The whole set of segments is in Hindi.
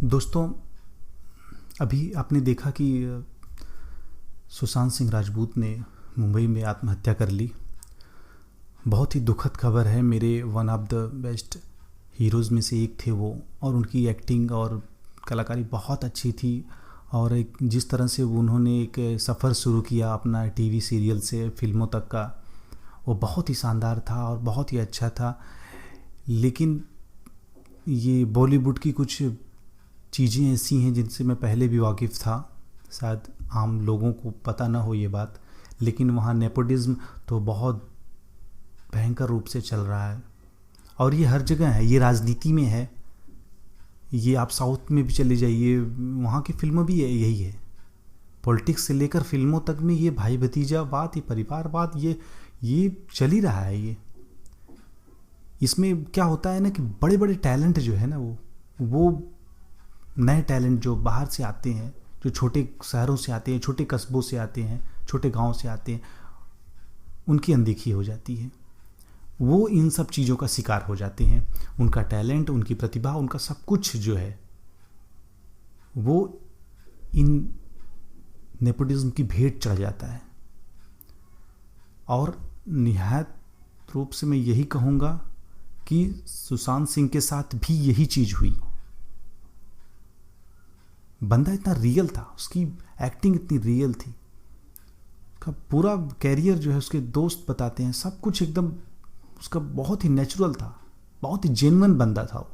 दोस्तों, अभी आपने देखा कि सुशांत सिंह राजपूत ने मुंबई में आत्महत्या कर ली। बहुत ही दुखद खबर है। मेरे one of the best heroes में से एक थे वो, और उनकी एक्टिंग और कलाकारी बहुत अच्छी थी। और एक जिस तरह से उन्होंने एक सफ़र शुरू किया अपना टीवी सीरियल से फिल्मों तक का, वो बहुत ही शानदार था और बहुत ही अच्छा था। लेकिन ये बॉलीवुड की कुछ चीज़ें ऐसी हैं जिनसे मैं पहले भी वाकिफ़ था, शायद आम लोगों को पता ना हो ये बात, लेकिन वहाँ नेपोटिज्म तो बहुत भयंकर रूप से चल रहा है। और ये हर जगह है, ये राजनीति में है, ये आप साउथ में भी चले जाइए, वहाँ की फिल्मों भी यही है। पॉलिटिक्स से लेकर फिल्मों तक में ये भाई भतीजावाद, ये परिवारवाद, ये चल ही रहा है। ये इसमें क्या होता है ना कि बड़े बड़े टैलेंट जो है ना, वो नए टैलेंट जो बाहर से आते हैं, जो छोटे शहरों से आते हैं, छोटे कस्बों से आते हैं, छोटे गांव से आते हैं, उनकी अनदेखी हो जाती है। वो इन सब चीज़ों का शिकार हो जाते हैं। उनका टैलेंट, उनकी प्रतिभा, उनका सब कुछ जो है वो इन नेपोटिज्म की भेंट चढ़ जाता है। और निहायत रूप से मैं यही कहूँगा कि सुशांत सिंह के साथ भी यही चीज़ हुई। बंदा इतना रियल था, उसकी एक्टिंग इतनी रियल थी, उसका पूरा कैरियर जो है, उसके दोस्त बताते हैं सब कुछ एकदम उसका बहुत ही नेचुरल था, बहुत ही जेन्युइन बंदा था वो।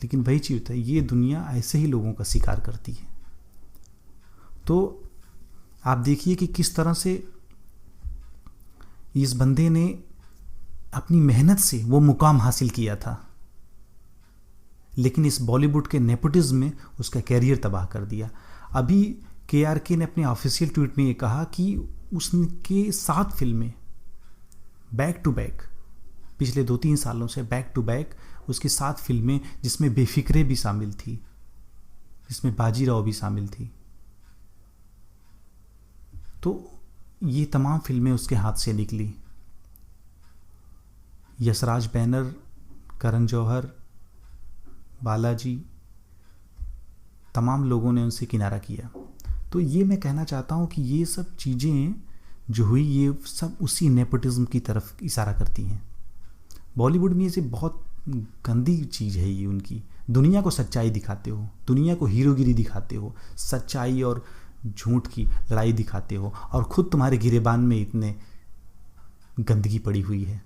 लेकिन वही चीज़ होता है, ये दुनिया ऐसे ही लोगों का शिकार करती है। तो आप देखिए कि किस तरह से इस बंदे ने अपनी मेहनत से वो मुकाम हासिल किया था, लेकिन इस बॉलीवुड के नेपोटिज्म में उसका कैरियर तबाह कर दिया। अभी KRK ने अपने ऑफिशियल ट्वीट में ये कहा कि उसके 7 फिल्में बैक टू बैक, पिछले 2-3 सालों से बैक टू बैक उसकी 7 फिल्में, जिसमें बेफिक्रे भी शामिल थी, जिसमें बाजीराव भी शामिल थी, तो ये तमाम फिल्में उसके हाथ से निकली। यशराज बैनर, करण जौहर, बालाजी, तमाम लोगों ने उनसे किनारा किया। तो ये मैं कहना चाहता हूँ कि ये सब चीज़ें जो हुई, ये सब उसी नेपोटिज्म की तरफ इशारा करती हैं। बॉलीवुड में ये बहुत गंदी चीज़ है ये उनकी। दुनिया को सच्चाई दिखाते हो, दुनिया को हीरोगिरी दिखाते हो, सच्चाई और झूठ की लड़ाई दिखाते हो, और ख़ुद तुम्हारे गिरेबान में इतने गंदगी पड़ी हुई है।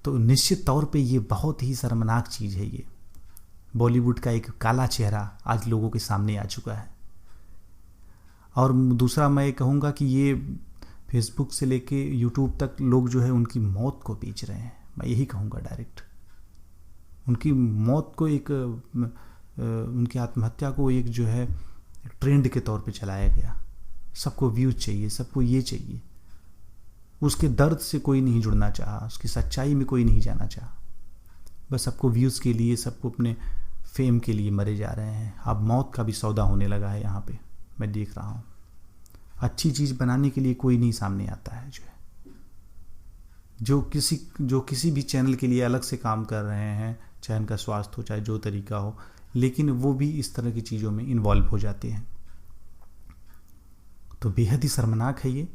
तो निश्चित तौर पे ये बहुत ही शर्मनाक चीज़ है। ये बॉलीवुड का एक काला चेहरा आज लोगों के सामने आ चुका है। और दूसरा मैं कहूँगा कि ये फेसबुक से लेके यूट्यूब तक लोग जो है उनकी मौत को बेच रहे हैं। मैं यही कहूँगा डायरेक्ट, उनकी मौत को एक उनकी आत्महत्या को एक जो है ट्रेंड के तौर पे चलाया गया। सबको व्यूज चाहिए, सबको ये चाहिए। उसके दर्द से कोई नहीं जुड़ना चाहा, उसकी सच्चाई में कोई नहीं जाना चाहा। बस सबको व्यूज़ के लिए, सबको अपने फेम के लिए मरे जा रहे हैं। अब मौत का भी सौदा होने लगा है यहाँ पे, मैं देख रहा हूँ। अच्छी चीज़ बनाने के लिए कोई नहीं सामने आता है, जो किसी भी चैनल के लिए अलग से काम कर रहे हैं, चाहे उनका स्वास्थ्य हो, चाहे जो तरीका हो, लेकिन वो भी इस तरह की चीज़ों में इन्वॉल्व हो जाते हैं। तो बेहद ही शर्मनाक है ये,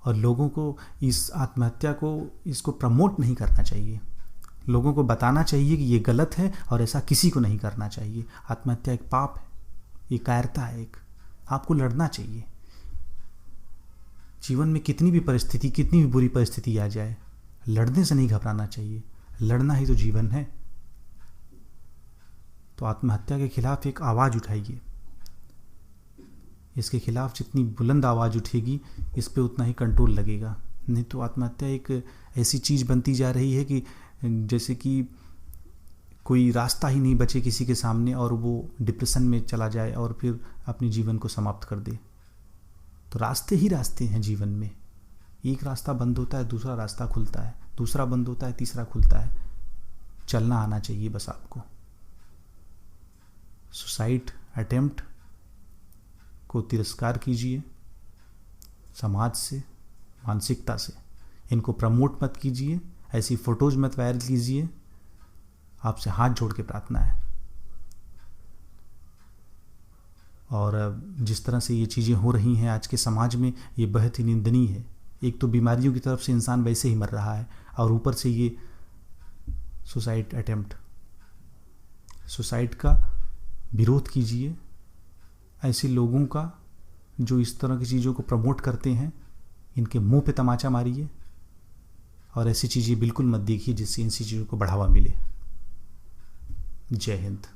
और लोगों को इस आत्महत्या को, इसको प्रमोट नहीं करना चाहिए। लोगों को बताना चाहिए कि ये गलत है और ऐसा किसी को नहीं करना चाहिए। आत्महत्या एक पाप है, ये कायरता है एक। आपको लड़ना चाहिए। जीवन में कितनी भी परिस्थिति, कितनी भी बुरी परिस्थिति आ जाए, लड़ने से नहीं घबराना चाहिए। लड़ना ही तो जीवन है। तो आत्महत्या के खिलाफ एक आवाज़ उठाइए। इसके खिलाफ जितनी बुलंद आवाज़ उठेगी, इस पे उतना ही कंट्रोल लगेगा। नहीं तो आत्महत्या एक ऐसी चीज़ बनती जा रही है कि जैसे कि कोई रास्ता ही नहीं बचे किसी के सामने, और वो डिप्रेशन में चला जाए और फिर अपने जीवन को समाप्त कर दे। तो रास्ते ही रास्ते हैं जीवन में। एक रास्ता बंद होता है, दूसरा रास्ता खुलता है, दूसरा बंद होता है, तीसरा खुलता है। चलना आना चाहिए बस आपको। सुसाइड अटेम्प्ट को तिरस्कार कीजिए, समाज से, मानसिकता से। इनको प्रमोट मत कीजिए, ऐसी फ़ोटोज़ मत वायरल कीजिए। आपसे हाथ जोड़ के प्रार्थना है। और जिस तरह से ये चीज़ें हो रही हैं आज के समाज में, ये बेहद ही निंदनीय है। एक तो बीमारियों की तरफ से इंसान वैसे ही मर रहा है, और ऊपर से ये सुसाइड का विरोध कीजिए। ऐसे लोगों का जो इस तरह की चीज़ों को प्रमोट करते हैं, इनके मुंह पे तमाचा मारिए, और ऐसी चीज़ें बिल्कुल मत देखिए जिससे इन चीज़ों को बढ़ावा मिले। जय हिंद।